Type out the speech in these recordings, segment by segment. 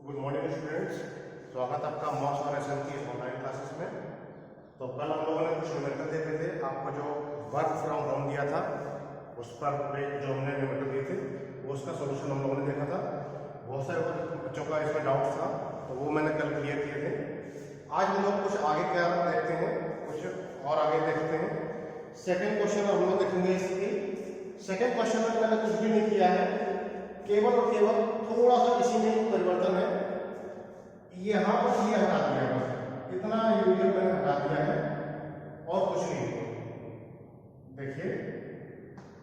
Good morning students, स्वागत आपका moss और एसएम की ऑनलाइन क्लासेस में। तो कल हम लोगों ने कुछ न्यूमेरिकल देखे थे, आपको जो वर्क फ्रॉम होम दिया था उस पर जो हमने न्यूमेरिकल दिए थे वो उसका सॉल्यूशन हम लोगों ने देखा था। बहुत सारे बच्चों का इसमें डाउट था तो वो मैंने कल क्लियर किए थे। आज हम लोग कुछ आगे क्या देखते हैं, कुछ और आगे देखते हैं। सेकेंड क्वेश्चन हम लोग देखेंगे। इसकी सेकेंड क्वेश्चन में मैंने कुछ भी नहीं किया है, केवल और केवल थोड़ा सा इसी में परिवर्तन है। यहाँ पर ये हटा दिया है, इतना यूनियन मैंने हटा दिया है और कुछ नहीं। देखिए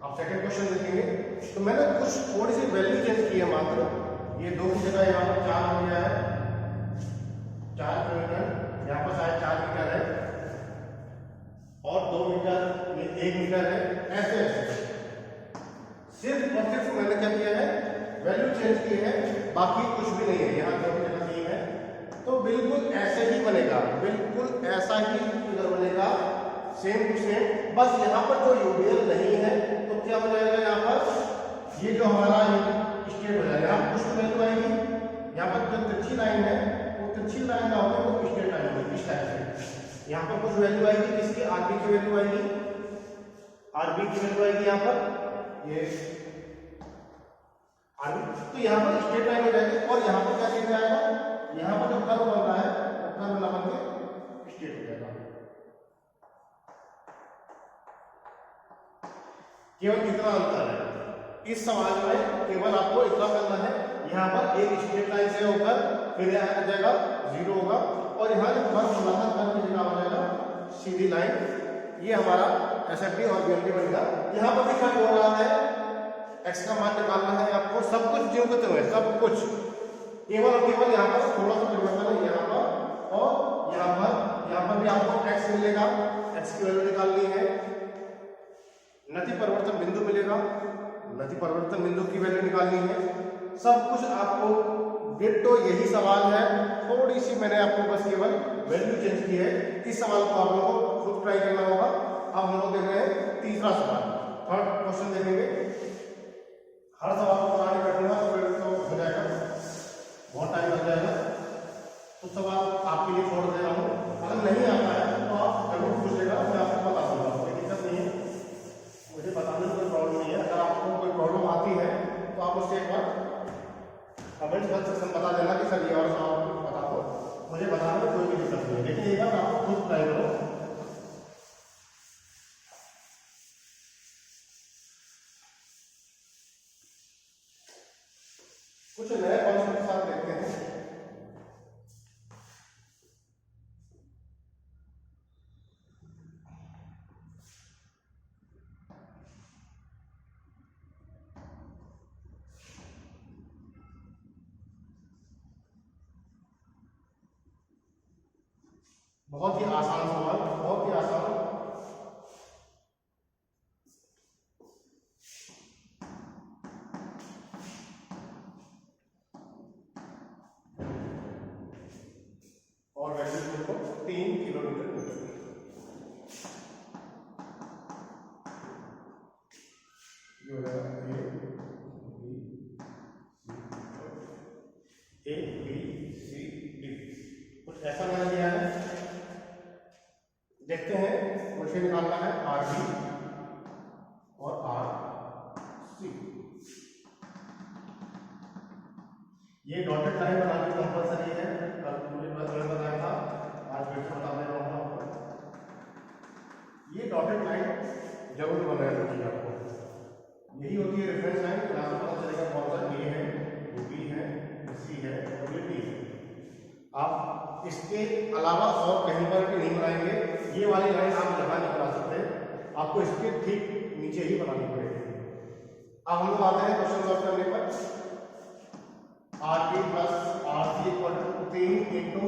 आप सेकंड क्वेश्चन देखेंगे तो मैंने कुछ थोड़ी सी वैल्यू चेंज की है मात्र। ये 2 की जगह यहाँ पर 4 हो गया है, 4 किलोमीटर, यहाँ पर शायद 4 मीटर है और 2 मीटर, ये 1 मीटर है। ऐसे ऐसे सिर्फ और सिर्फ मैंने क्या किया है, वैल्यू चेंज की है, बाकी कुछ भी नहीं है। यहाँ 2 की जगह 3 है तो बिल्कुल ऐसे ही बनेगा, बिल्कुल ऐसा ही फिगर बनेगा, सेम टू सेम। बस यहाँ पर जो यूडीएल नहीं है तो क्या हो जाएगा, यहाँ पर ये जो हमारा स्टेट हो जाएगा। यहाँ कुछ वैल्यू आएगी, यहाँ पर जो तिरछी लाइन है वो तिरछी लाइन ना होकर वो स्टेट लाइन होगी इस टाइप से। यहाँ पर कुछ वैल्यू आएगी, किसकी, आरबी की वैल्यू आएगी, आरबी की वैल्यू आएगी यहाँ पर, ये आरबी। तो यहाँ पर स्ट्रेट लाइन हो जाएगी और यहाँ पर क्या चेंज आएगा, यहाँ पर जो कर्व बन रहा है वो कर्व ना बन के स्ट्रेट हो जाएगा। केवल इतना अंतर है इस सवाल में, केवल आपको इतना करना है। यहाँ पर एक स्ट्रेट लाइन से होकर फिर यहाँ आ जाएगा 0 होगा और यहाँ जो कर्व बना था कर्व की जगह हो जाएगा सीधी लाइन। ये हमारा एसएफटी और बीएमटी बनेगा। यहाँ पर भी क्या हो रहा है, एक्स का मान निकालना है आपको, सब कुछ जो करते हुए सब कुछ, केवल और केवल यहाँ पर थोड़ा सा परिवर्तन है यहाँ पर और यहाँ पर भी आपको एक्स मिलेगा, एक्स की वैल्यू निकालनी है। नति परिवर्तन बिंदु मिलेगा, नति परिवर्तन बिंदु की वैल्यू निकालनी है। सब कुछ आपको डिट्टो यही सवाल है, थोड़ी सी मैंने आपको बस केवल वैल्यू चेंज की है। इस सवाल को आप लोगों को खुद ट्राई करना होगा। अब हम लोग देख रहे हैं तीसरा सवाल, थर्ड क्वेश्चन देखेंगे। हर सवाल को बनाने बैठूंगा तो फिर तो हो जाएगा, बहुत टाइम लग जाएगा। तो सवाल आपके लिए छोड़ दे रहा हूँ, अगर नहीं आता है तो आप जरूर पूछिएगा, मैं आपको बता दूंगा, कोई दिक्कत नहीं है, मुझे बताने में कोई प्रॉब्लम नहीं है। अगर आपको कोई प्रॉब्लम आती है तो आप उससे एक बार कमेंट बॉक्स में बता देना कि सर ये और सवाल बता दो, मुझे बताने में कोई भी दिक्कत नहीं है। लेकिन एक बार आपको खुद ट्राई करो। कुछ नए कॉन्सेप्ट के साथ देखते हैं। बहुत ही आसान सवाल, बहुत ही आसान। और वैल्यू को 3 किलोमीटर मीटर। ये हो जाएगा ए बी सी डी। कुछ ऐसा मैंने दिया है, देखते हैं। मुझे निकालना है आर बी और आर सी। ये डॉटेड लाइन बनानी कंपलसरी है, कल मुझे बताया था, आज फिर से बता दे रहा हूँ आपको। ये डॉटेड लाइन जरूर बनानी चाहिए आपको, यही होती है रेफरेंस लाइन। यहाँ से पता चलेगा कौन सा ए है, बी है, सी है और ये डी है। आप इसके अलावा और कहीं पर भी नहीं बनाएंगे। ये वाली लाइन आप यहाँ नहीं बना सकते, आपको इसके ठीक नीचे ही बनानी पड़ेगी। अब हम लोग आते हैं क्वेश्चन सॉल्व करने पर। R B plus R C equal to 3 into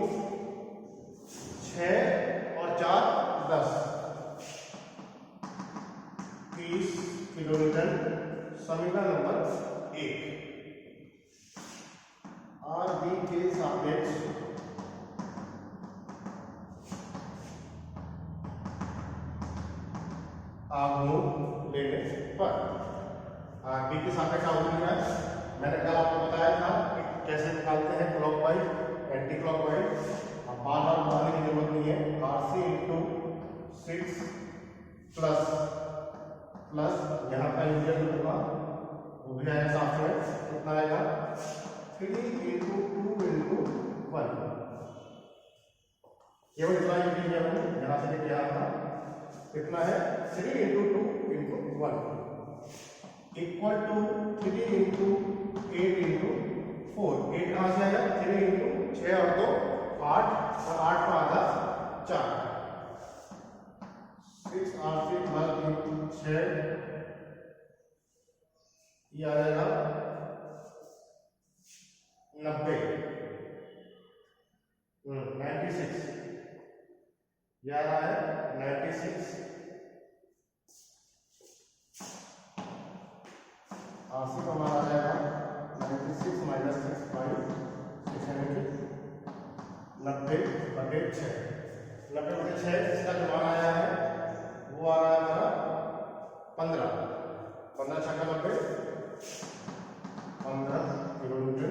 6 और 4 10, 30 किलोमीटर। समीकरण नंबर 1, आर बी के सापेक्ष आघूर्ण लेने पर, आर बी के सापेक्ष आघूर्ण है। मैंने कल आपको बताया था कि कैसे निकालते हैं क्लॉकवाइज क्लॉकवाइज एंटी क्लॉकवाइज। अब बार बार बताने की जरूरत नहीं है। RC इंटू 6 प्लस यहाँ का यूनिट होगा वो भी आएगा साथ में, कितना आएगा 3 इंटू 2 इंटू 1। केवल इतना यूनिट है, हमने यहाँ से लेके आया था, कितना है 3 into 2 into 1 equal to 3 into 8 into 4। 8 कहाँ से आएगा 3 इंटू 6 और 2 8 और 8 का आधा 4। 6 RC प्लस 6 ये आ जाएगा 90 96। ये आ रहा है 96। RC का मान आ जाएगा 96 माइनस 6 5 6 यानी 90/6। 90/6 इसका जो मान आया है वो आ रहा है हमारा 15 6 का 90 15 kilometre.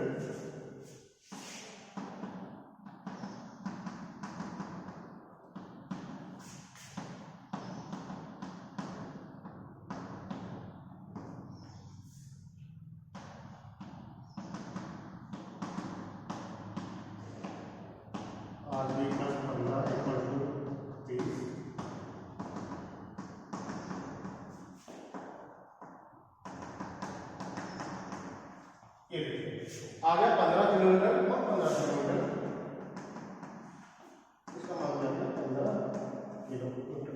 RB plus 15 equal to 30। ये देखिए आ गया 15 किलोमीटर और 15 किलोमीटर, इसका मान जाएगा 15 किलोमीटर।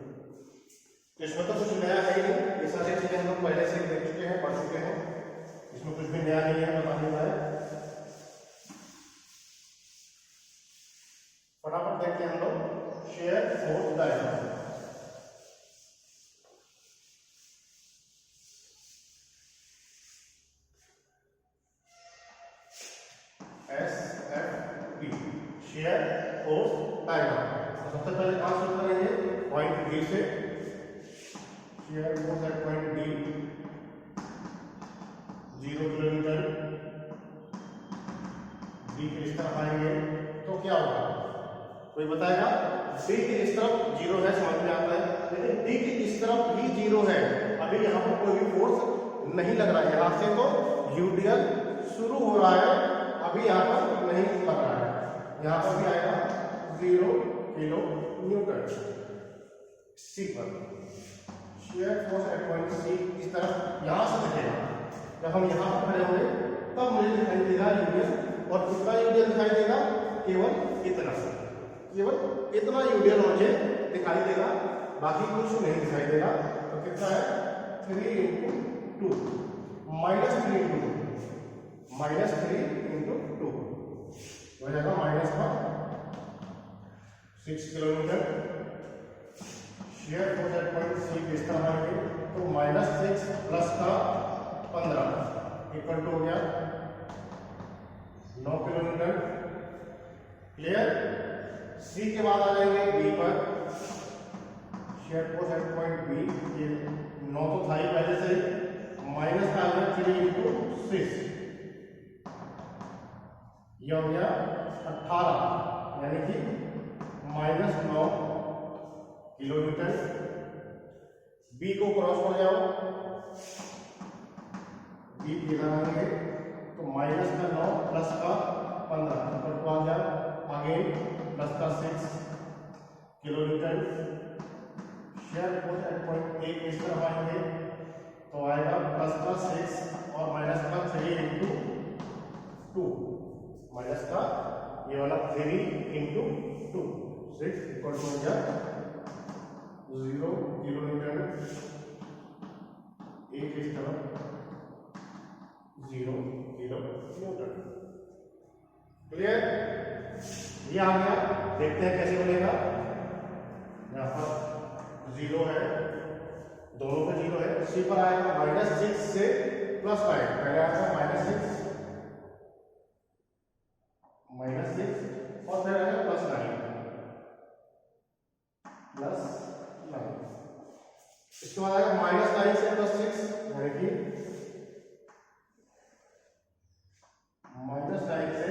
इसमें तो कुछ नया है ही नहीं, ये सारी चीजें हम लोग पहले से देख चुके हैं, पढ़ चुके हैं, इसमें कुछ भी नया नहीं है बताने का है। फटाफट देखते हैं हम लोग shear force diagram. SFP shear force diagram. तो सबसे पहले कहां शुरू करेंगे पॉइंट डी से। Share force at point D 0 kilometre. D के इस तरफ आएंगे तो क्या होगा कोई बताएगा? डी की इस तरफ 0 है, समझ में आता है, लेकिन डी की इस तरफ भी 0 है। अभी यहाँ पर कोई भी फोर्स नहीं लग रहा है, यहाँ से तो यूडीएल शुरू हो रहा है, अभी यहाँ पर नहीं लग रहा है। यहाँ पर भी आएगा 0 किलो न्यूटन। सी पर shear force at point C इस तरफ यहाँ से दिखेगा। जब हम यहाँ पर खड़े होंगे तब मुझे दिखाई देगा यूडीएल, और कितना यूडीएल दिखाई देगा? केवल इतना यूडीएल मुझे दिखाई देगा, बाकी कुछ नहीं दिखाई देगा। तो कितना है 3 इंटू 2 माइनस 3 इंटू 2 हो जाएगा माइनस का 6 kilometre. Shear force at point C किस तरह आएंगे तो -6 प्लस का 15 इक्वल टू हो गया 9 किलोमीटर। क्लियर? सी के बाद आ जाएंगे बी पर। Shear force at point B, ये 9 तो था ही पहले से ही, माइनस का आ गया 3 इंटू 6, यह हो गया 18 यानी कि -9 किलोमीटर। बी को क्रॉस हो जाओ, बी के लगाएंगे तो माइनस का 9 प्लस का 15 इक्वल टू आ गया अगेन प्लस का 6 kilometre. Shear force at point A इस तरफ आएंगे तो आएगा प्लस का 6 और माइनस का 3 इंटू 2, माइनस का ये वाला 3 इंटू 2 6 इक्वल टू हो गया 0 किलोमीटर। एक इस तरफ 0 किलोमीटर। क्लियर? ये आ गया, देखते हैं कैसे बनेगा। यहाँ पर 0 है, दोनों पे 0 है। सी पर आएगा -6 से +5, पहले आएगा -6 और फिर आएगा +9 इसके बाद आएगा -9 से +6 यानी कि -9 से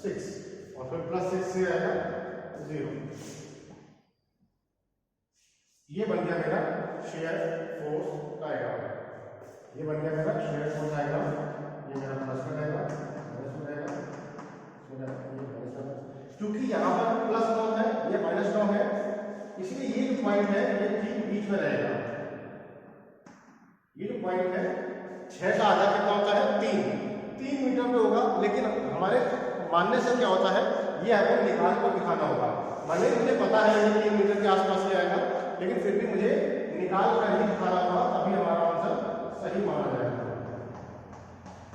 6 और फिर प्लस 6 से आएगा 0। ये बन गया मेरा शेयर फोर्स डायग्राम। ये बन गया मेरा शेयर फोर्स डायग्राम। ये मेरा प्लस का डायग्राम, माइनस का डायग्राम। क्योंकि यहाँ पर प्लस 9 है, ये माइनस 9 है, इसलिए ये जो पॉइंट है ये ठीक बीच में रहेगा। ये जो पॉइंट है 6 का आधा कितना होता है 3 मीटर पे होगा, लेकिन हमारे मानने से क्या होता है ये हमें निकाल को दिखाना होगा। भले मुझे पता है ये 3 मीटर के आसपास ही आएगा, लेकिन फिर भी मुझे निकाल कर ही दिखाना होगा, तभी हमारा आंसर सही माना जाएगा।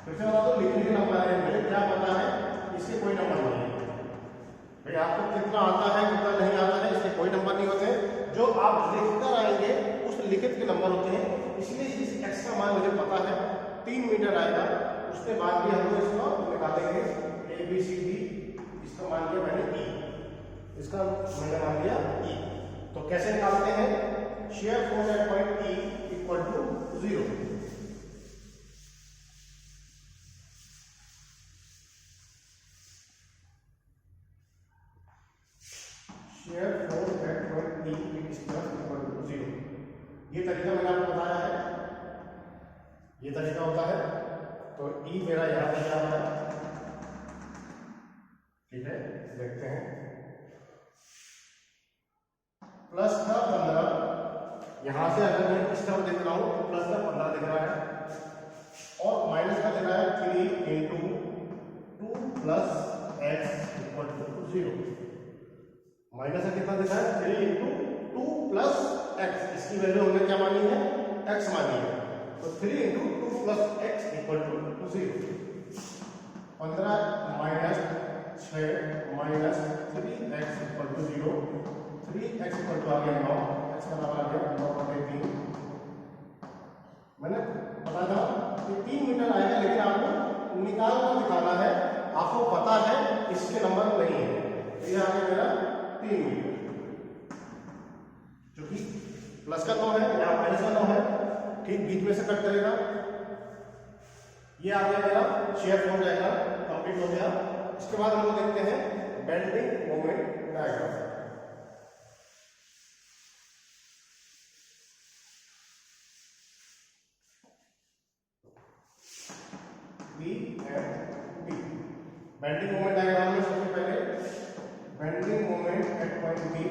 फिर से बता दो, लिखने के नंबर है, मुझे क्या पता है इसके कोई नंबर नहीं है भाई। आपको कितना आता है कितना नहीं आता है इसके कोई नंबर नहीं होते, जो आप लिखकर आएंगे उस लिखित के नंबर होते हैं। इसलिए इस x का मान मुझे पता है 3 मीटर आएगा, उसके बाद भी हम लोग इसको निकालेंगे ABCD। इसका मान लिया मैंने E, इसका मैंने मान लिया E। तो कैसे निकालते हैं? Shear force at point E equal to 0। Shear force at point E equal to 0। ये तरीका मैंने आपको बताया है, ये तरीका होता है। तो E मेरा यहां पे क्या है, ठीक है, देखते हैं। प्लस का 15, यहां से अगर मैं इस तरफ देख रहा हूं तो प्लस का 15 दिख रहा है, और माइनस का दिख रहा है 3 into 2 plus x equal to 0। Minus का कितना दिख रहा है 3 इंटू 2 प्लस एक्स, इसकी वैल्यू हमने क्या मानी है एक्स मानी है। तो 3 into 2 plus x equal to 0। 15 minus 6 minus 3x equal to 0। 3x equal to आ गया 9, x का बराबर आ गया 9/3। मैंने बता था कि 3 मीटर आएगा, लेकिन आपको निकाल कर दिखाना है। आपको पता है इसके नंबर नहीं है, तो ये आ गया मेरा 3 मीटर। क्योंकि प्लस का 9 है, यहाँ माइनस का 9 है, ठीक बीच में से कट करेगा। ये आ गया मेरा शेयर फोर्स डायग्राम कंप्लीट हो गया। इसके बाद हम लोग देखते हैं bending moment diagram. B and B. Bending moment diagram में सबसे पहले bending moment at point B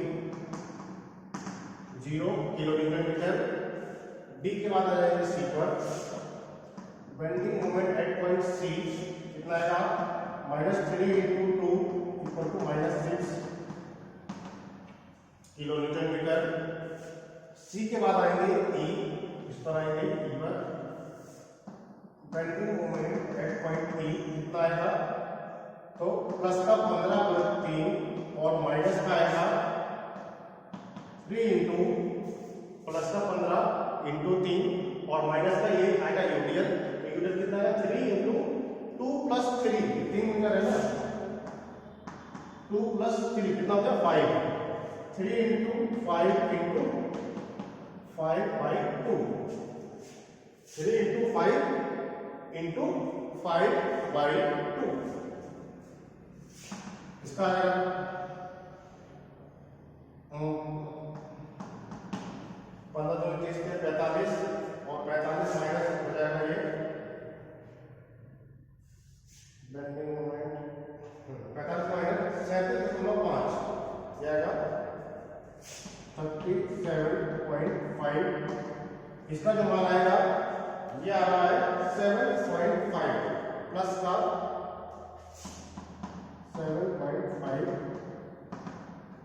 0 kilo newton meter. D के बाद आ जाएंगे सी पर। Bending moment at point C कितना आएगा -3 into 2 equal to -6 kilo newton meter. C के बाद आएंगे ई, इस पर आएंगे ई पर। Bending moment at point E कितना आएगा, तो प्लस का 15/3 और माइनस का आएगा 3 इंटू प्लस का 15 इंटू 3 और माइनस का ये आएगा यूडियल। यूडियल कितना है 3 इंटू 2 प्लस 3, 3 मीटर है ना, 2 प्लस 3 कितना हो गया 5। 3 इंटू 5 इंटू 5/2। 3 इंटू 5 इंटू 5/2 इसका आएगा 15 दूनी 30 के 45 और 45 माइनस हो जाएगा ये बेंडिंग मोमेंट 45 माइनस 37.5 ये आएगा 37.5। इसका जो मान आएगा ये आ रहा है 7.5 प्लस का 7.5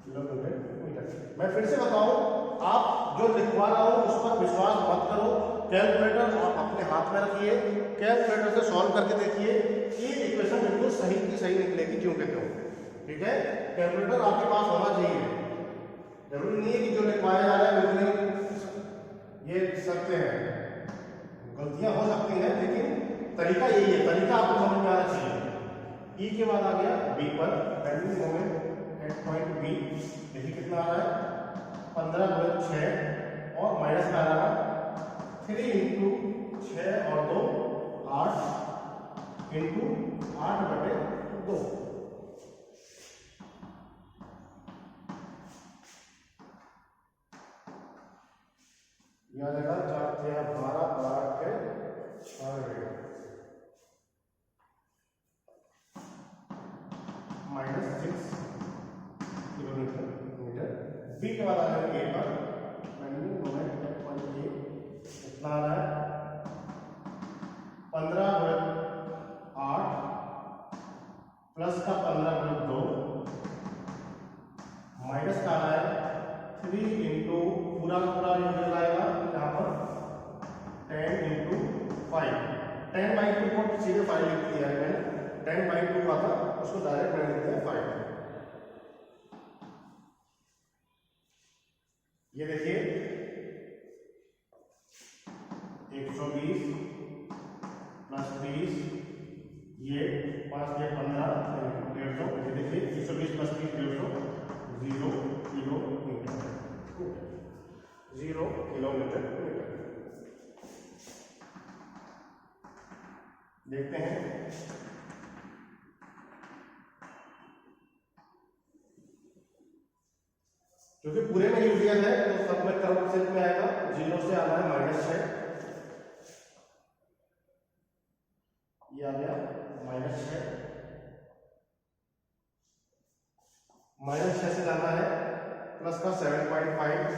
किलोमीटर मीटर। मैं फिर से बताऊं, आप जो लिखवा रहा हूं उस पर विश्वास मत करो। कैलकुलेटर आप अपने हाथ में रखिए, कैलकुलेटर से सॉल्व करके देखिए, ये इक्वेशन बिल्कुल सही की सही निकलेगी क्यों के क्यों। ठीक है, कैलकुलेटर आपके पास होना चाहिए। जरूरी नहीं है कि जो लिखवाया जा रहा है बिल्कुल ये लिख सकते हैं, गलतियां हो सकती हैं, लेकिन तरीका यही है, तरीका आपको समझ में आना चाहिए। ई के बाद आ गया बी पर। Bending moment at point B, देखिए कितना आ रहा है 15/6 और माइनस का आ रहा है 3 इंटू 6 और 2 8 इंटू 8/2। दिया है 12, 12 के 6 -6 किलोमीटर। बी के बाद आ जाएगा ए पर, bending moment at point A कितना आ रहा है 15/8 प्लस का 15/2 माइनस का आ रहा है 3 इंटू पूरा का पूरा यूनिट आएगा यहाँ पर 10 इंटू 5। 10/2 को सीधे 5 लिख दिया है मैंने, 10/2 का था उसको डायरेक्ट मैंने लिख दिया 5। ये देखिए 120 प्लस 30, ये 5 के 15 150। ये देखिए 120 प्लस 30 150, 0 किलोमीटर, 0 किलोमीटर। देखते हैं क्योंकि पूरे में यूनियन है तो सब में कर्व शेप में आएगा। 0 से आना है -6, ये आ गया -6, -6 से जाना है प्लस का 7.5,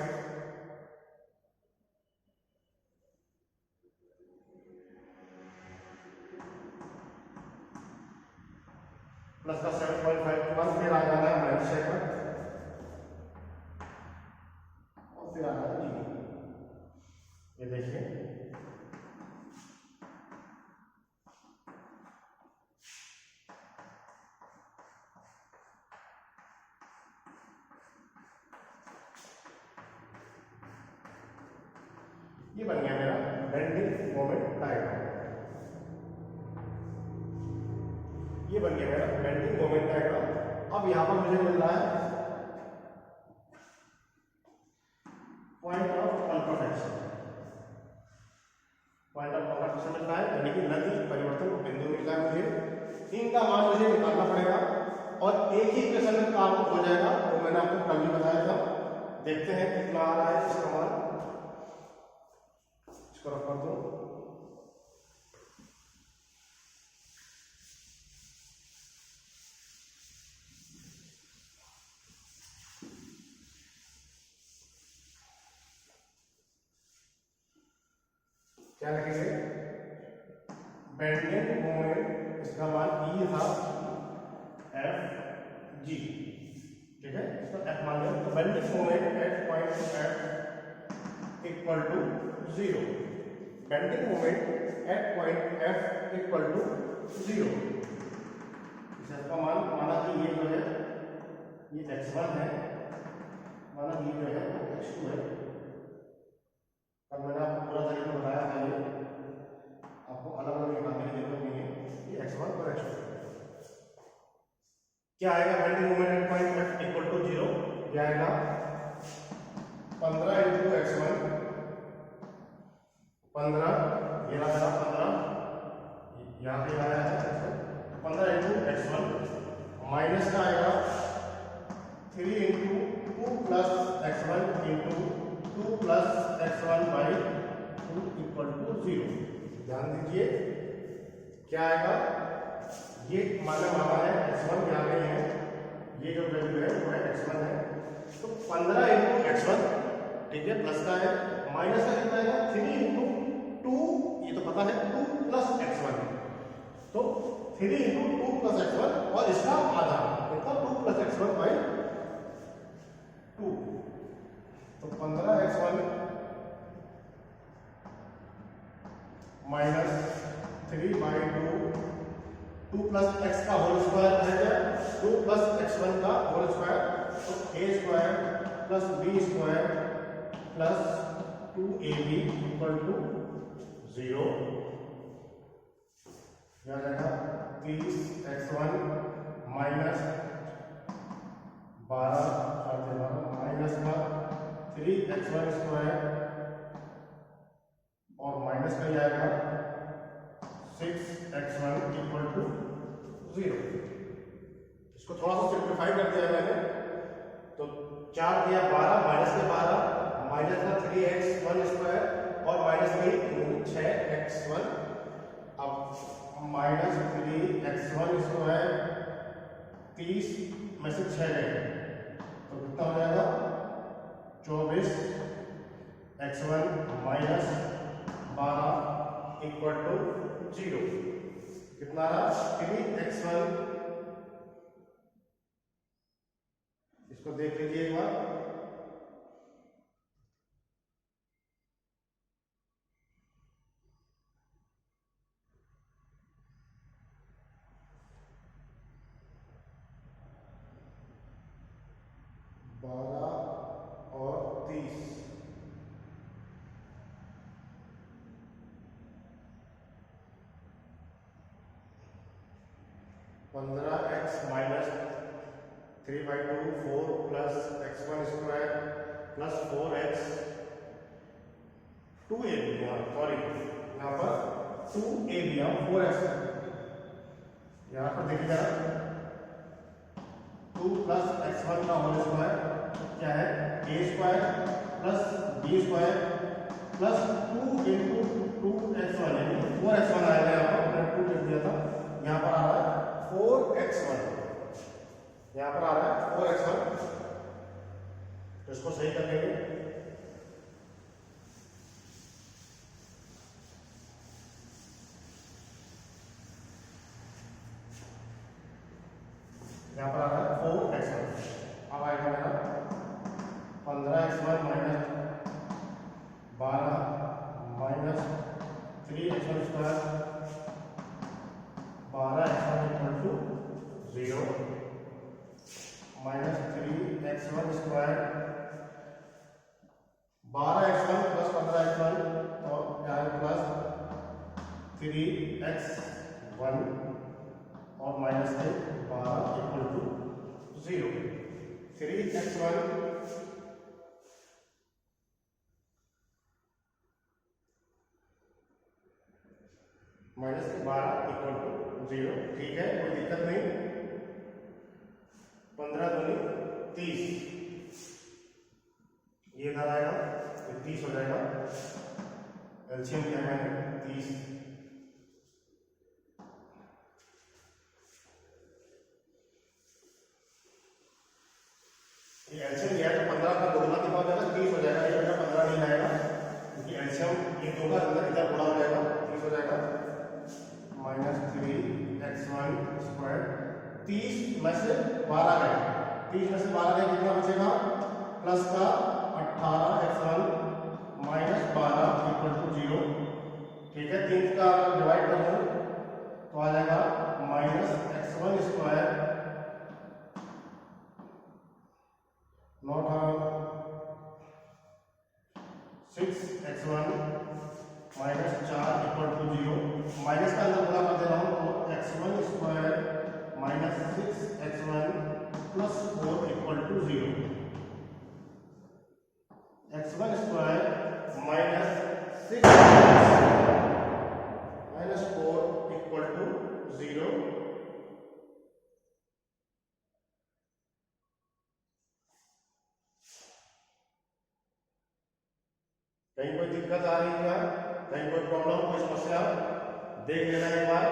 प्लस का 7.5 के बाद फिर आ जाना है -6 पर और फिर आ रहा है 0। ये देखिए ये बन गया मेरा बेंडिंग मोमेंट डायग्राम। ये बन गया मेरा बेंडिंग मोमेंट डायग्राम। अब यहां पर मुझे मिल रहा है पॉइंट ऑफ कॉन्ट्राफेक्शन। पॉइंट ऑफ कॉन्ट्राफेक्शन मिल रहा है यानी कि नदी परिवर्तन बिंदु मिल रहा है मुझे। इनका मान मुझे निकालना पड़ेगा और एक ही क्वेश्चन में काम हो जाएगा। तो मैंने आपको कल भी बताया था, देखते हैं कितना आ रहा है इसका मान। इसको रख कर दो। क्या लिखेंगे? बेंडिंग मोमेंट, इसका मान ई था एफ जी, ठीक है, इसको एफ मान लिया। तो bending moment at point F equal to 0। Bending moment at point F equal to 0। इसका मान माना कि ये जो है ये x1 है, माना ये जो है x2 है। अब मैंने आपको पूरा तरीका बताया था, ये आपको अलग अलग निकालने की जरूरत नहीं है। ये x1 और x2 क्या आएगा? Bending moment at point F equal to 0 क्या आएगा? 15 इंटू x1, 15 ये रहा 15, यहाँ पे आया है 15 इंटू x1 माइनस का आएगा 3 into 2 plus x1 into 2 plus x1 by 2 equal to 0। ध्यान दीजिए क्या आएगा, ये माना है x1 यहाँ पे है, ये जो वैल्यू है वो है x1 है। तो 15 इंटू x1, ठीक है, प्लस का है, माइनस का कितना आएगा 3 इंटू 2, ये तो पता है 2 प्लस x1, तो 3 इंटू 2 प्लस x1 और इसका आधा मतलब 2 प्लस x1 बाई 2। तो 15x1 minus 3 by 2 plus x का होल स्क्वायर है क्या? 2 प्लस x1 का होल स्क्वायर, तो a square plus b square plus 2ab equal to 0। क्या जाएगा? 30x1 माइनस 12 माइनस का 3x1 स्क्वायर और माइनस का आएगा 6x1 इक्वल टू 0। इसको थोड़ा सा सिंप्लीफाई कर दिया मैंने, तो 4 दिया 12 माइनस के 12 माइनस का 3x1 स्क्वायर और -3 6x1। अब -3x1 स्क्वायर 30 में से 6 गए तो कितना हो जाएगा 24x1 -12 इक्वल टू 0। कितना रहा 3x1। इसको देख लीजिए एक बार। और 30 15x minus 3/2 4 plus x1 square plus 4x 2ab, sorry यहाँ पर 2ab 4x यहाँ पर देखिए जरा 2 प्लस x1 का होल स्क्वायर क्या है a square plus b square plus 2 into 2x1 यानी 4x1 आएगा। यहाँ पर मैंने 2 लिख दिया था, यहाँ पर आ रहा है 4x1, यहाँ पर आ रहा है 4x1। तो इसको सही कर लेंगे। यहाँ पर आ रहा है 4x1। अब आएगा मेरा 15x1 minus 12 minus 3x1 square 12x1 equal to 0 minus 3x1 square 12x1 plus 15x1 तो यहाँ प्लस 3x1 और minus 12 equal to 0। 3x1 minus 12 equal to 0। ठीक है, कोई दिक्कत नहीं। 15 दूनी 30, ये इधर आएगा तो 30 हो जाएगा। एलसीएम क्या है 30। ये एलसीएम लिया है तो 15 का दोगुना कितना हो जाएगा 30 हो जाएगा। ये बेटा 15 नहीं आएगा क्योंकि एलसीएम ये दो का अंदर इधर गुणा हो जाएगा 30 हो जाएगा। माइनस 3x1 स्क्वायर 30 में से 12 गए, 30 में से 12 गए कितना बचेगा प्लस का 18x1 माइनस 12 इक्वल टू 0। ठीक है, 3 का डिवाइड कर दो तो आ जाएगा minus x1 square not 6x1 minus 4 equal to 0। Minus का अंदर गुणा कर दे रहा हूं तो x1 square minus 6x1 plus 4 equal to 0। x1 square minus 6 minus 4 equal to 0। कहीं कोई दिक्कत आ रही है क्या, कहीं कोई प्रॉब्लम कोई समस्या देख लेना एक बार।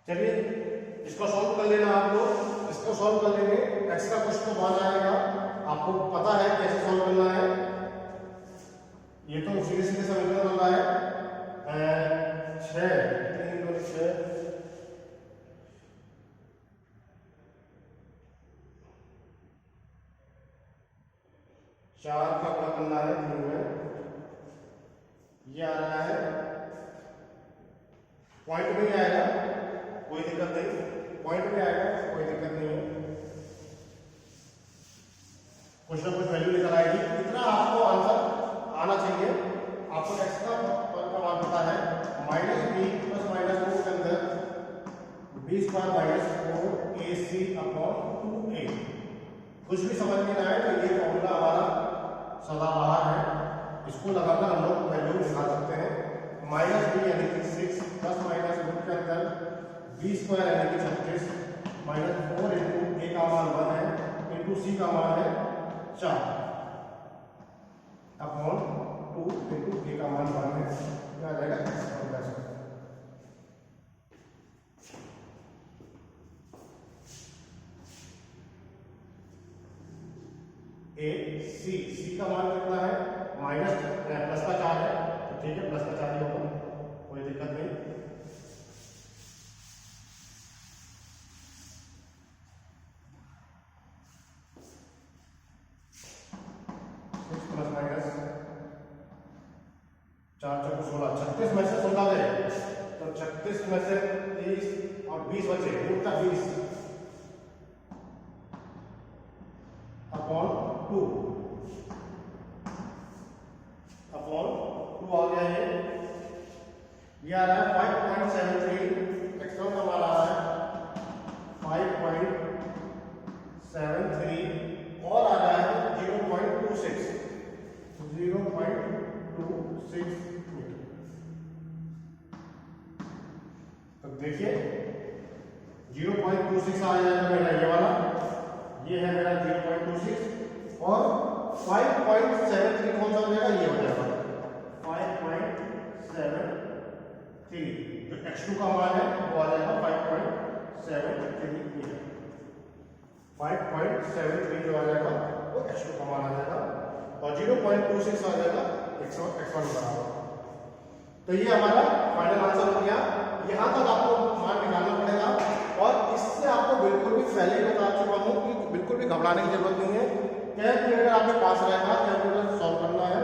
चलिए इसको सॉल्व कर लेना आप लोग, इसको सॉल्व कर लेंगे। एक्स का कुछ तो मान आएगा, आपको पता है कैसे सॉल्व करना है। ये तो सीधे सीधे समीकरण वाला है 6 3 2 6 4 का गुणा करना है 3 में, ये आ रहा है पॉइंट में ही आएगा, कोई दिक्कत नहीं, पॉइंट में आएगा, कोई दिक्कत नहीं है। कुछ ना कुछ वैल्यू निकल आएगी। इतना आपको आंसर आना चाहिए। आपको x का मान पता है -b प्लस -2 के अंदर b square minus 4ac upon 2a। कुछ भी समझ में ना आए तो ये फॉर्मूला हमारा सदाबहार है, इसको लगाकर हम लोग वैल्यू निकाल सकते हैं। -b यानी कि 6 प्लस -2 के अंदर b स्क्वायर यानी कि 36 -4 इंटू a का मान 1 है इंटू c का मान है 4 अपॉन 2 इंटू a का मान 1 है, क्या आ जाएगा ए सी का मान कितना है माइनस प्लस का 4 है, तो ठीक है प्लस का 4 ही होगा, कोई दिक्कत नहीं। प्लस माइनस 4 4 16 36 में से 16 गए तो 36 में से 30 और 20 बचे, टोटल 20 अपॉन 2 आ गया ये आ रहा है 5.73, एक्सटर्नल का मान आ रहा है 5.73 और आ रहा है 0.26 मीटर। तो देखिए 0.26 आ जाएगा मेरा ये वाला, ये है मेरा 0.26 और 5.73 कौन सा हो जाएगा, ये हो जाएगा 5.73 जो x2 का मान है वो आ जाएगा 5.73 मीटर। 5.73 जो आ जाएगा वो x2 का मान आ जाएगा और 0.26 आ जाएगा x1 बराबर। तो ये हमारा फाइनल आंसर हो गया। यहाँ तक आपको मान निकालना पड़ेगा और इससे आपको बिल्कुल भी पहले बता चुका हूँ कि बिल्कुल भी घबराने की जरूरत नहीं है। कैलकुलेटर आपके पास रहेगा, कैलकुलेटर सॉल्व करना है,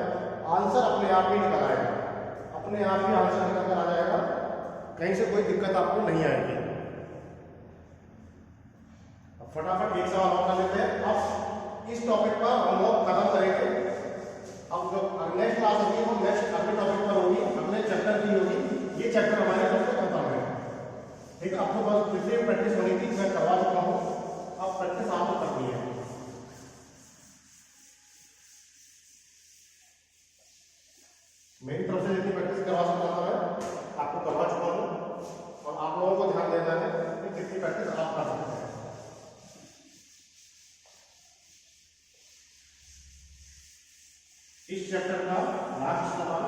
आंसर अपने आप ही निकल आएगा, अपने आप ही आंसर निकल कर आ जाएगा, कहीं से कोई दिक्कत आपको नहीं आएगी। अब फटाफट एक सवाल और कर लेते हैं। अब इस टॉपिक पर हम लोग खत्म करेंगे। अब जो नेक्स्ट क्लास होगी वो नेक्स्ट अगले टॉपिक पर होगी, अगले चैप्टर की होगी। ये चैप्टर हमारे सबसे खत्म है, ठीक है। आपको बस जितनी प्रैक्टिस होनी थी मैं करवा चुका हूँ, अब प्रैक्टिस आपको करनी है। मेरी तरफ से जितनी प्रैक्टिस करवा सकता था मैं आपको करवा चुका हूँ और आप लोगों को ध्यान देना है कि कितनी प्रैक्टिस आप कर सकते हैं। इस चैप्टर का लास्ट सवाल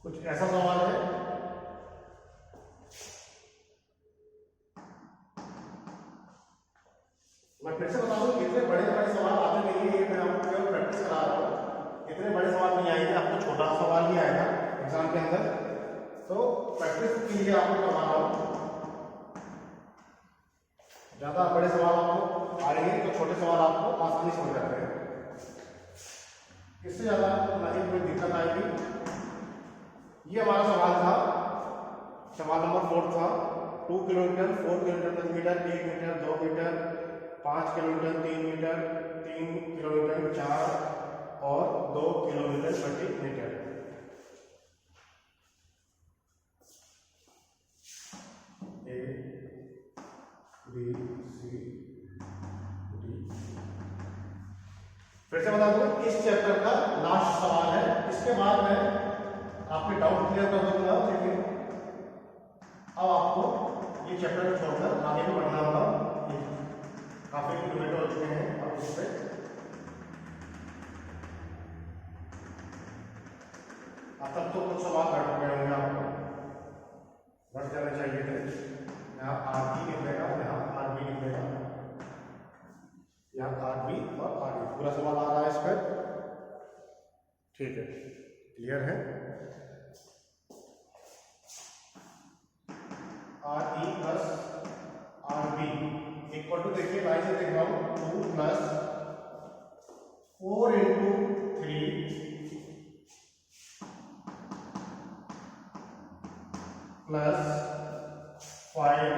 कुछ ऐसा सवाल है, मैं फिर से बता दूं इतने बड़े बड़े सवाल आते नहीं है, ये मैं आपको केवल प्रैक्टिस करा रहा हूँ। इतने बड़े सवाल नहीं आएंगे, आपको छोटा सवाल ही आएगा एग्जाम के अंदर, तो प्रैक्टिस के लिए आपको करवा रहा हूँ। ज्यादा बड़े सवाल आपको आएंगे तो छोटे सवाल आपको आसानी से हो जाते हैं। इससे ज़्यादा नहीं कोई दिक्कत आएगी। ये हमारा सवाल था, सवाल नंबर 4 था। 2 किलोमीटर, 4 किलोमीटर प्रति metre, 1 metre, 2 metre, 5 kilometre, 3 metre, 3 kilometre, 4 और 2 किलोमीटर प्रति metre. A B C D. फिर से बता दूं, इस चैप्टर का लास्ट सवाल है। इसके बाद मैं आपके डाउट क्लियर कर दूंगा, लेकिन अब आपको ये चैप्टर छोड़कर आगे भी बढ़ना होगा। काफी किलोमीटर हो चुके हैं अब इस पे। अब तक तो कुछ सवाल घट गए होंगे, आपको घट जाने चाहिए थे। यहाँ आर बी निकलेगा, यहाँ आर बी निकलेगा, यहाँ आर बी और आर बी। पूरा सवाल आ रहा है इस पर? ठीक है, क्लियर है। R E plus R B equal to, देखिए लाइन से देख रहा हूं, 2 plus 4 into 3 plus 5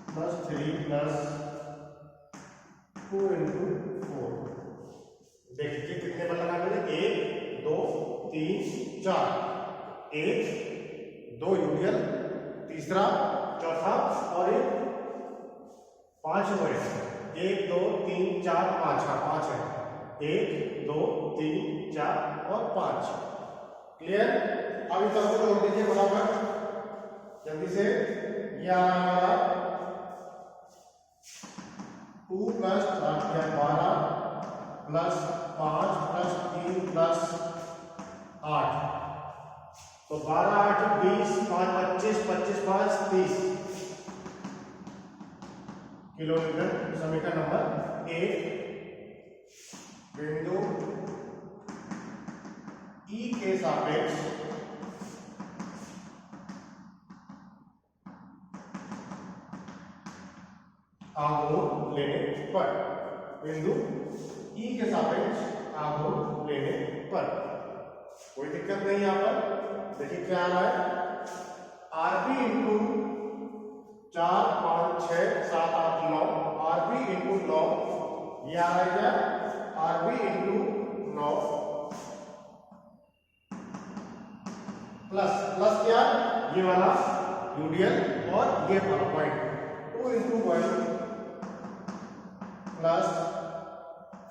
plus 3 plus 2 into 4। देखिए कितने पर लगा मैंने, 1 2 3 4, 1 2 यूनियन, तीसरा चौथा और एक 5 हुए। 1 2 3 4 5, हाँ 5 है। 1 2 3 4 और 5। क्लियर? अब इस सबको जोड़ दीजिए बराबर जल्दी से। ये आ रहा हमारा 2 प्लस 12 प्लस 5 प्लस 3 प्लस 8, तो 12 8 20, 5 25, 25 5 30 किलोमीटर। समीकरण नंबर 1 बिंदु ई के सापेक्ष आघूर्ण लेने पर, बिंदु ई के सापेक्ष आघूर्ण लेने पर कोई दिक्कत नहीं। यहां पर देखिए क्या आ रहा है, आरबी इंटू 4 5 6 7 8 9, आरबी इंटू 9, ये आ रहा है क्या, आरबी इंटू 9 प्लस प्लस क्या, ये वाला यूडीएल और ये वाला point, 2 into 1 plus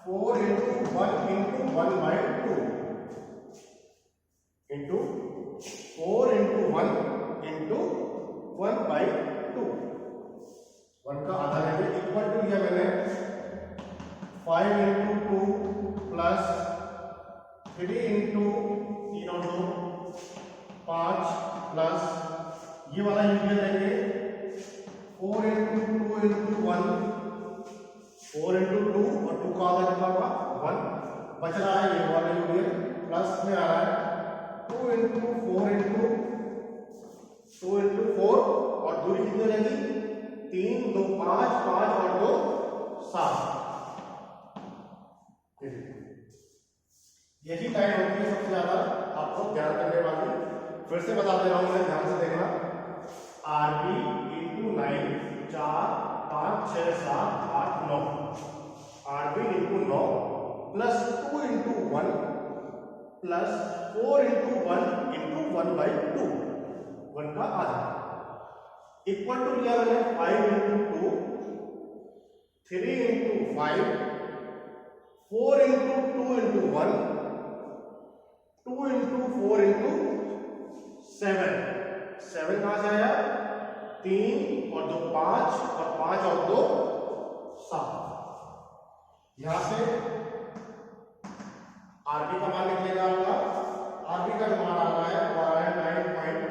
4 into 1 into 1 by 2 into 4 into 1 into 1 by 2, 1 का आधा लेंगे, इक्वल टू लिया मैंने 5 इंटू 2 प्लस 3 इंटू 3 और 2 5 प्लस ये वाला यूनियन लेंगे 4 इंटू 2 इंटू 1, 4 इंटू 2 और 2 का आधा कितना होगा 1, बच रहा है ये वाला यूनियन, प्लस में आ रहा है 2 इंटू 4 इंटू 2 इंटू 4 और दूरी कितनी रहेगी 3 2 5 5 और 2 7। यही लाइन होती है सबसे ज्यादा आपको ध्यान करने वाली। फिर से बता दे रहा हूं मैं, ध्यान से देखना, RB into 9 4 5 6 7 8 9, RB into 9 plus 2 into 1 plus 4 into 1 into 1 by 2, 1 का आधा, इक्वल टू लिया मैंने 5 into 2, 3 into 5, 4 into 2 into 1, 2 into 4 into 7, 7 कहां से आया 3 और 2 5 और 5 और 2 7। यहां से आरबी का मान निकलेगा आपका, आरबी का मान आ रहा है 9.44।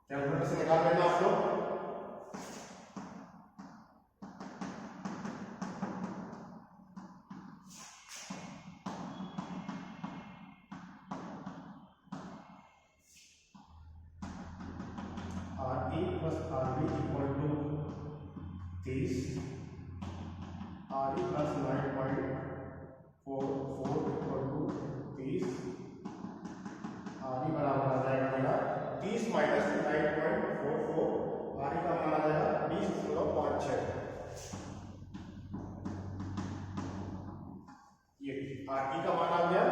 कैलकुलेटर से निकाल लेना आप लोग। R E plus R B equal to 30 RE plus 9.44 equal to 30 RE बराबर आ जाएगा मेरा 30 माइनस 9.44 RE का मान आ जाएगा 20.56। ये RE का मान आ गया,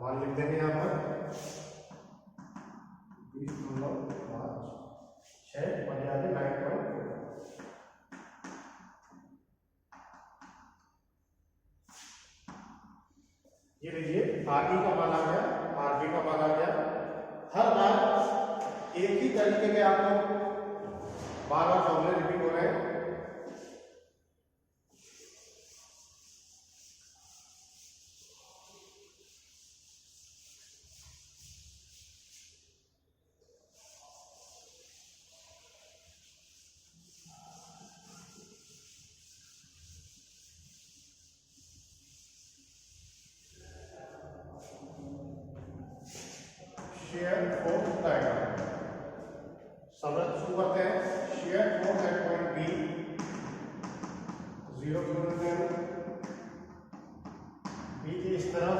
मान लिख देंगे यहाँ पर 20.56 और यहाँ पे 9.4। ये देखिए RE का मान आ गया, RB का मान आ गया। हर बार एक ही तरीके के आपको बार बार फॉर्मूले रिपीट हो रहे हैं। शेयर फोर्स डायग्राम समझ शुरू करते हैं। Shear force at point B 0 kilonewton, B की इस तरफ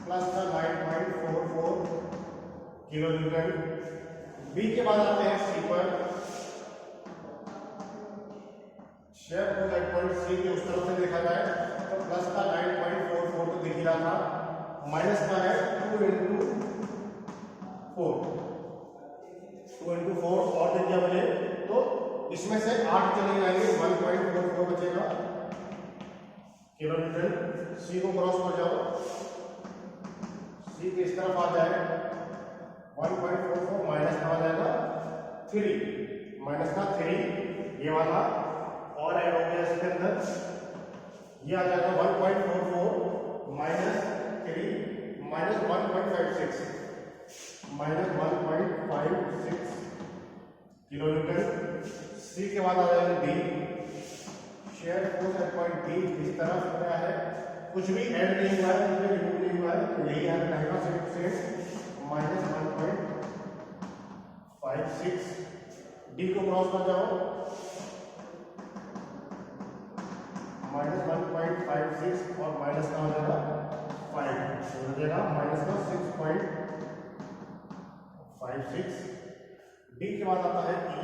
प्लस का 9.44 किलोन्यूटन। बी के बाद आते हैं सी पर, shear force at point C के उस तरफ से देखा जाए तो प्लस का 9.44 तो दिख ही रहा था, माइनस का है 2 इंटू 4 और दे दिया मुझे, तो इसमें से 8 चले जाएंगे, 1.44 बचेगा किलोमीटर। सी को क्रॉस कर जाओ, सी की इस तरफ आ जाए 1.44 माइनस का आ जाएगा 3, माइनस का 3 ये वाला और ऐड हो गया इसके अंदर, ये आ जाएगा 1.44 माइनस 3 माइनस 1.56 माइनस 1.56 किलोमीटर। सी के बाद आ जाएगा D, share force at point D इस तरफ क्या है, कुछ भी ऐड नहीं हुआ है, कुछ भी रिमूव नहीं हुआ है, तो यही याद रहेगा सेम माइनस 1.56। डी को क्रॉस कर जाओ, माइनस 1.56 और माइनस का हो जाएगा 5 हो जाएगा माइनस का 6.56। डी के बाद आता है E,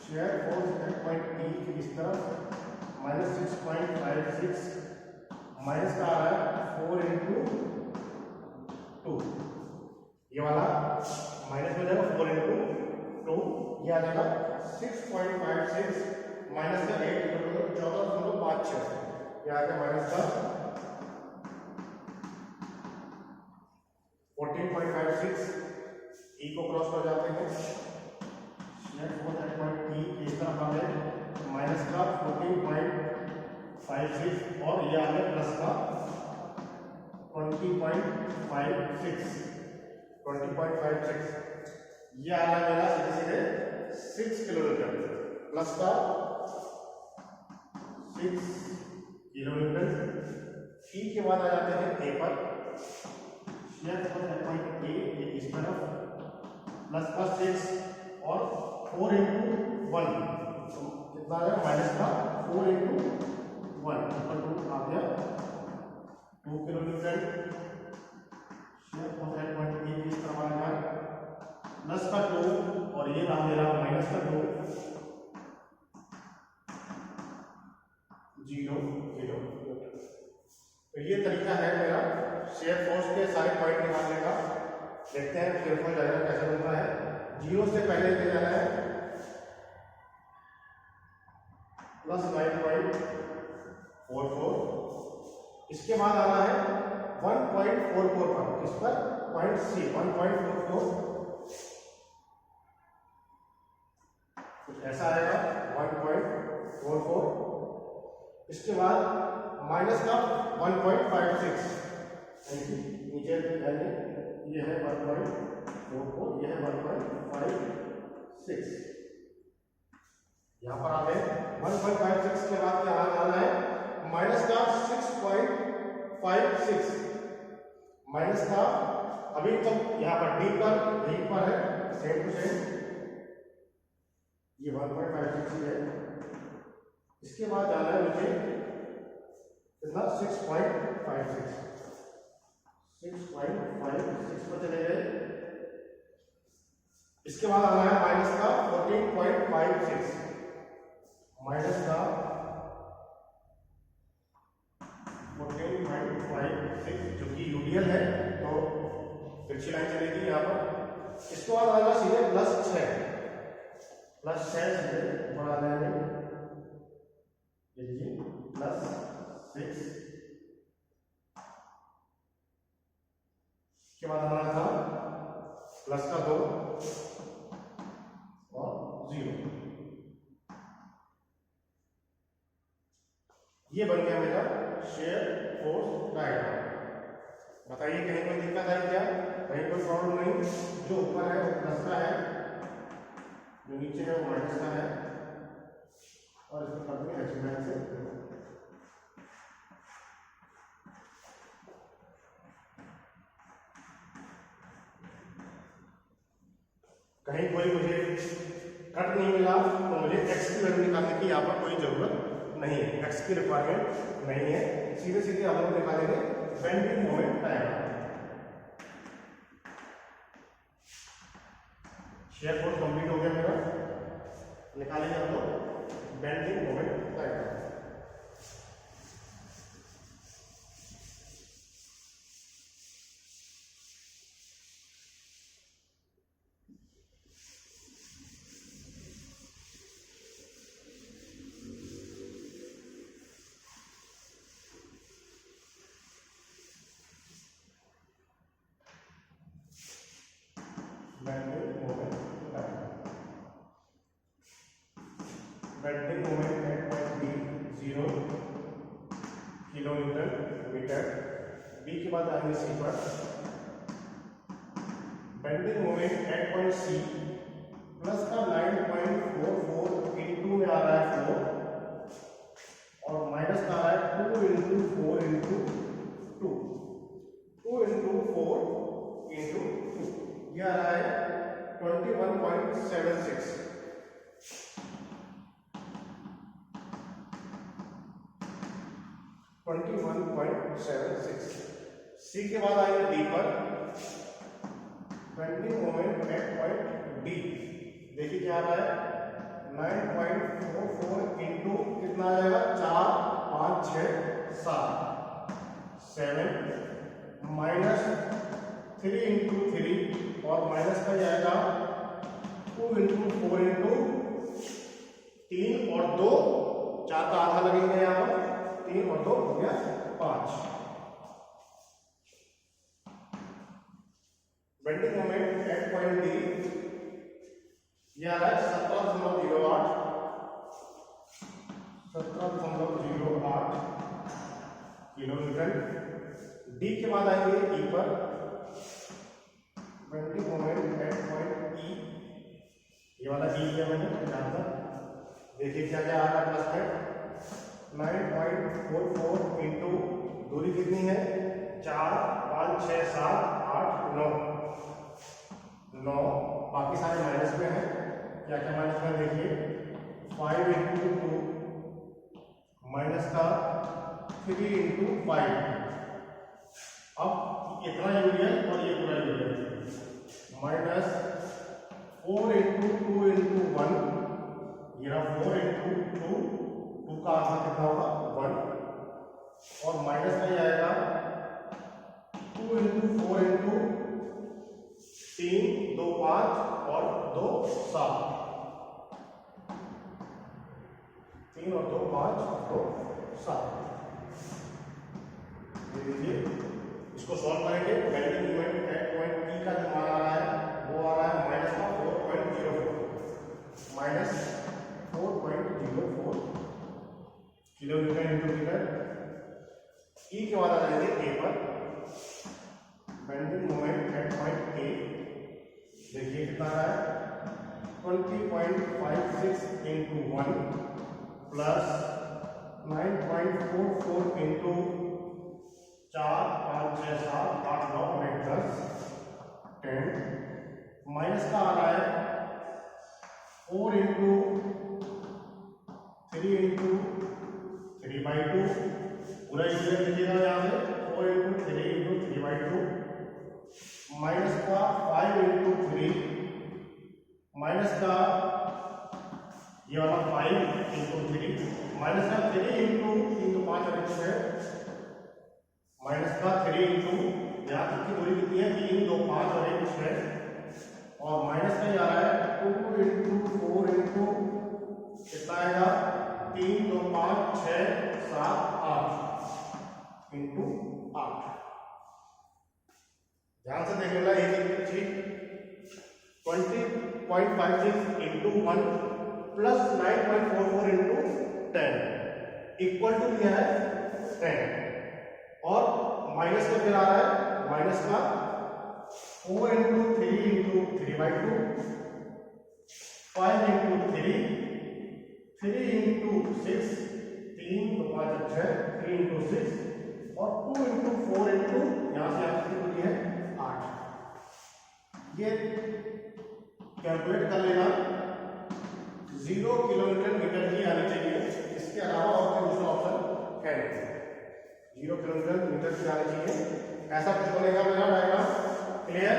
shear force at point E की इस तरफ माइनस 6.56 माइनस का आ रहा है 4 इंटू 2, ये वाला माइनस में जाएगा 4 इंटू 2, ये आ जाएगा 6.56 माइनस का 8 14.56, ये आ गया माइनस का 14.56। ई को क्रॉस कर जाते हैं, शेयर फोर्स एट पॉइंट ई इस तरफ आ गए माइनस का 14.56 और ये आ गया प्लस का 20.56, ये आ गया मेरा सीधे 6 किलोमीटर, प्लस का 6 किलोमीटर। ई के बाद आ जाते हैं ए पर, shear force at point A इस तरफ प्लस का 6 और 4 इंटू 1 कितना है माइनस का 4 इंटू 1 इक्वल टू आ गया 2 kilometre. Shear force at point A इस तरफ आ गया प्लस का 2 और ये रहा मेरा माइनस का 2 0 किलोमीटर। तो ये तरीका है मेरा शेयर फोर्स के सारे पॉइंट निकालने का। देखते हैं शेयर फोर्स डायग्राम कैसे बनता है। 0 से पहले ले जाना है प्लस 9.44, इसके बाद आना है 1.44 पर, इस पर पॉइंट सी 1.44 कुछ ऐसा आएगा 1.44, इसके बाद माइनस का 1.56 नीचे ये है 1.44, ये है 1.56, यहाँ पर आ गए 1.56 के बाद क्या आना है माइनस का 6.56 माइनस का अभी तक यहाँ पर डी पर यहीं पर है सेम टू सेम, ये 1.56 ही है। इसके बाद जाना है मुझे कितना 6.56 पर चले गए। इसके बाद आना है माइनस का 14.56 माइनस का 14.56 जो कि यूडीएल है, तो तिरछी लाइन चलेगी यहाँ पर। इसके बाद आएगा सीधे +6 सीधे बढ़ा देंगे, +6 के बाद आना था प्लस का 2 और 0। ये बन गया मेरा शेयर फोर्स डायग्राम। बताइए कहीं कोई दिक्कत है क्या? कहीं कोई प्रॉब्लम नहीं? जो ऊपर है वो प्लस का है, जो नीचे है वो माइनस का है, और इसको कर देंगे HML से। कहीं कोई मुझे कट नहीं मिला तो मुझे एक्स की वैल्यू निकालने की यहाँ पर कोई जरूरत नहीं है, एक्स की रिक्वायरमेंट नहीं है। सीधे सीधे हम लोग निकालेंगे bending moment diagram. Shear force complete हो गया मेरा, निकालेंगे हम लोग bending moment diagram. Bending moment at point B 0 kilometre metre. B के बाद आएंगे सी पर। Bending moment at point C plus का 9.44 इंटू में आ रहा है 4 और माइनस का आ रहा है 2 इंटू 4 इंटू 2 इंटू 4 इंटू 2, यह आ रहा है 21.76। सी के बाद आएंगे डी पर। Bending moment at point D, देखिए क्या आ रहा है 9.44 इंटू कितना आ जाएगा 4 5 6 7 माइनस 3 इंटू 3 और माइनस का जाएगा 2 इंटू 4 इंटू 3 और 2, 4 का आधा लगेंगे यहाँ पर, 3 और 2 हो गया 5। Bending moment at point D यह आ रहा है 17.08 किलोमीटर। डी के बाद आएंगे ई पर। बेंडिंग मोमेंट एट पॉइंट ई, ये वाला ई है मैंने जानता, देखिए क्या क्या आ रहा है प्लस में 9.44 इंटू दूरी कितनी है 4 5 6 7 8 9, बाकी सारे माइनस में है। क्या क्या माइनस में देखिए 5 इंटू 2 माइनस का 3 इंटू 5। अब इतना यूनियन और ये पूरा यूनियन माइनस 4 इंटू 2 इंटू 1, ये रहा 4 इंटू 2, 2 का आंसर कितना होगा 1 और माइनस में आएगा 2 इंटू 4 इंटू 3 2 5 और 2 7, 3 और 2 5 2 7। देखिए इसको सॉल्व करेंगे। बेंडिंग मोमेंट एट पॉइंट ई का जो मान आ रहा है वो आ रहा है माइनस का 4.04 किलोमीटर इंटू मीटर। ई के बाद आ जाएंगे ए पर। Bending moment at point A, देखिए कितना आ रहा है 20.56 इंटू 1 प्लस 9.44 इंटू 4 5 6 7 8 9 10 10 माइनस का आ रहा है 4 इंटू 3 इंटू 3/2 पूरा यूनिट लिखिएगा यहाँ से 4 इंटू 3 इंटू 3/2 माइनस का 5 इंटू 3 माइनस का ये वाला 5 इंटू 3 माइनस का 3 इंटू 3 तो 5 और 6 माइनस का 3 इंटू यहाँ तक की दूरी कितनी है 3 2 5 और 1 6 और माइनस का ये आ रहा है 2 इंटू 4 इंटू कितना आएगा 3 2 5 6 7 8 इंटू 8। ध्यान से देख लेना एक चीज 20.56 into 1 plus 9.44 into 10 equal to क्या है 10 और माइनस का फिर आ रहा है माइनस का 4 into 3 into 3/2 5 into 3 into 6 3 2 5 6 3 into 6 और 2 इंटू 4 इंटू यहाँ से आपकी दूरी है 8। ये कैलकुलेट कर लेना 0 किलोमीटर मीटर ही आनी चाहिए, इसके अलावा और कोई दूसरा ऑप्शन है नहीं। 0 किलोमीटर मीटर की आनी चाहिए, ऐसा कुछ बनेगा मेरा diagram. Clear?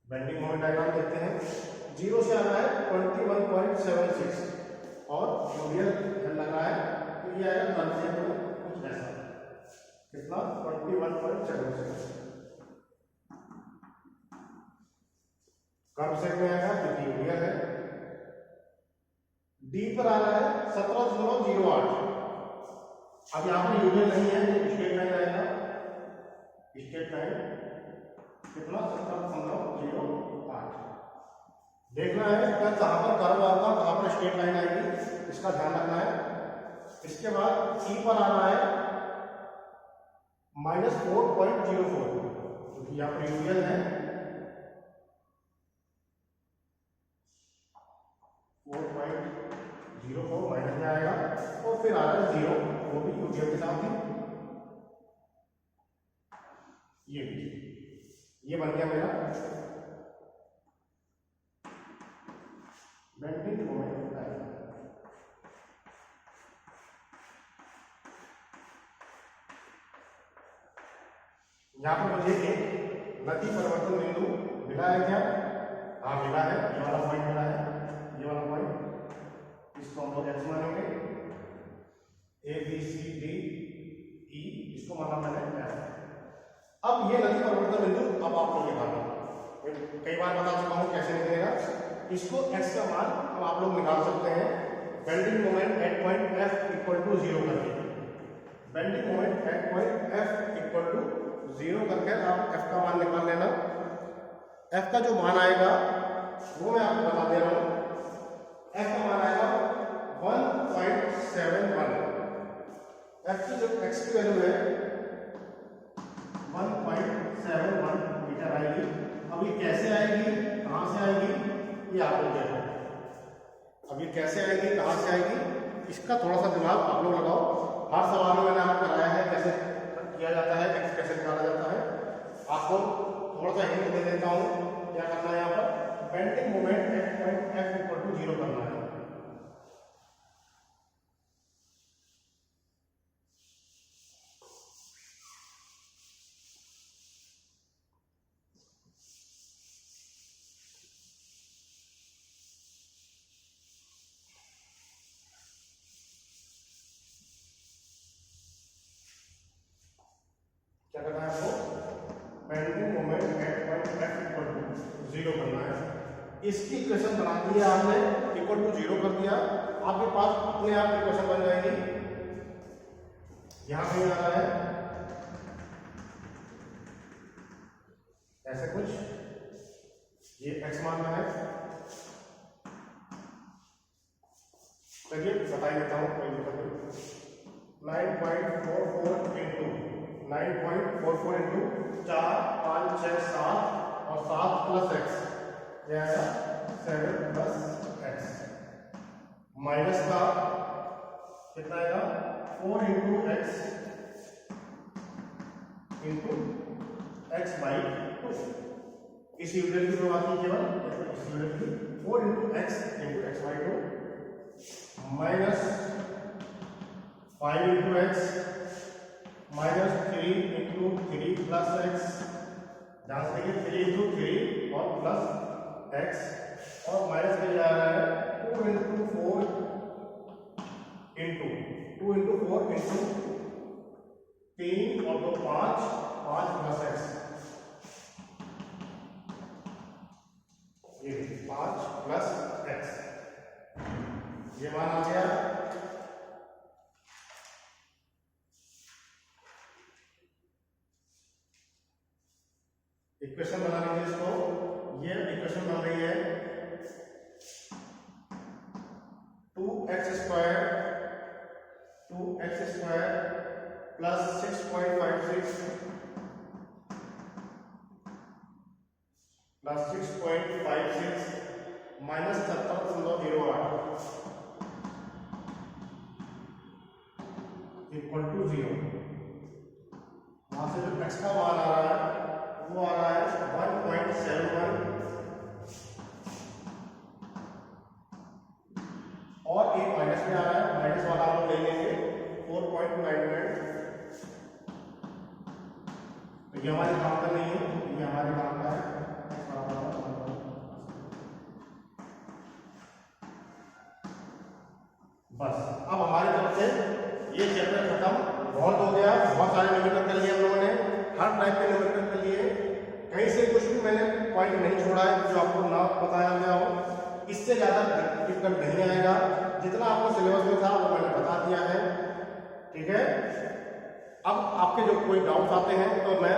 Bending moment diagram देखते हैं। 0 से आ रहा है 21.76 और यूरियल लग रहा है तो ये आएगा कॉन्सेप्ट में कुछ ऐसा कितना 21.76 कब सेट में आएगा क्योंकि यूरियल है। डी पर आ रहा है 17.08। अब यहाँ पर यूरियल नहीं है तो स्ट्रेट लाइन आएगा, स्ट्रेट लाइन कितना 17.08। देखना है कहाँ पर कर्व आएगा कहाँ पर स्ट्रेट लाइन आएगी, इसका ध्यान रखना है। इसके बाद ई पर आना है -4.04 क्योंकि यहाँ पर यूरियल है 4.04 माइनस में आएगा और फिर आ रहा है 0 वो भी यूरियल के साथ ही ये बन गया मेरा बेंडिंग मोमेंट डायग्राम। यहाँ पर मुझे एक नदी परिवर्तन बिंदु मिला है क्या? हाँ मिला है, ये वाला पॉइंट मिला है, ये वाला पॉइंट इसको हम लोग एक्स मानेंगे, ए बी सी डी ई इसको माना मैंने एफ। अब ये नदी परिवर्तन बिंदु अब आप लोग निकालो, कई बार बता चुका हूँ कैसे निकलेगा। इसको एक्स का मान अब आप लोग निकाल सकते हैं bending moment at point F equal to 0 करके। Bending moment at point F equal to 0 करके आप एफ का मान निकाल लेना। एफ का जो मान आएगा वो मैं आपको बता दे रहा हूँ। एफ का मान आएगा 1.71। एफ की जो एक्स की वैल्यू है 1.71 मीटर आएगी। अब ये कैसे आएगी कहाँ से आएगी ये आप लोग देखो। अब ये कैसे आएगी कहाँ से आएगी इसका थोड़ा सा दिमाग आप लोग लगाओ। हर सवाल में मैंने आपको कराया है कैसे किया जाता है, एक्स कैसे निकाला जाता है। आपको थोड़ा सा हिंट दे देता हूँ क्या करना है। यहाँ पर bending moment at point F equal to 0 करना है। क्या करना है आपको bending moment at point F equal to 0 करना है। इसकी इक्वेशन बना दी है आपने, इक्वल टू 0 कर दिया, आपके पास अपने आप इक्वेशन बन जाएगी। यहां पे आ रहा है ऐसे कुछ, ये x मानना है। चलिए बता ही देता हूं, कोई दिक्कत नहीं। 9.44 इंटू 9.44 इंटू 4 5 6 7 और 7 प्लस एक्स ये आया 7 प्लस एक्स माइनस का कितना आएगा 4 into x into x by 2। इस यूनिट की बात की केवल इस यूनिट की 4 into x by 2 minus 5 into x minus 3 into 3 plus x, ध्यान से देखिए 3 into 3 और प्लस x और माइनस में जा रहा है 2 into 4 into 3 और 2 5 प्लस x, ये 5 प्लस x, ये मान आ गया। इक्वेशन बना लेंगे इसको, ये इक्वेशन बन रही है 2x square plus 6.56 minus 70.08 equal to 0। वहां से जो x का मान आ रहा है वो आ रहा है 1.71 और एक माइनस में आ रहा है, माइनस वाला हम ले लेंगे 4.99। तो ये हमारे काम का नहीं है, ये हमारे काम का है। बस अब हमारी तरफ से ये चैप्टर खत्म, बहुत हो गया, बहुत सारे न्यूमेरिकल कर लिए हम लोगों ने, हर टाइप के न्यूमेरिकल कर लिए। कहीं से कुछ भी मैंने पॉइंट नहीं छोड़ा है जो आपको ना बताया गया हो। इससे ज़्यादा डिफिकल्ट नहीं आएगा, जितना आपको सिलेबस में था वो मैंने बता दिया है, ठीक है। अब आपके जो कोई डाउट्स आते हैं तो मैं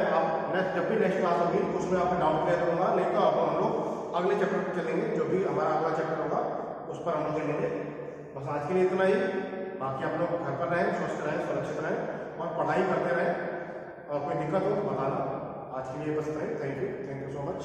जब भी नेक्स्ट क्लास होगी उसमें आपके डाउट क्लियर करूँगा, नहीं तो अब हम लोग अगले चैप्टर पर चलेंगे, जो भी हमारा अगला चैप्टर होगा उस पर हम लोग चलेंगे। बस आज के लिए इतना ही, बाकी आप लोग घर पर रहें, स्वस्थ रहें, सुरक्षित रहें और पढ़ाई करते रहें, और कोई दिक्कत हो तो बताना। आज के लिए बस इतना ही। Thank you so much.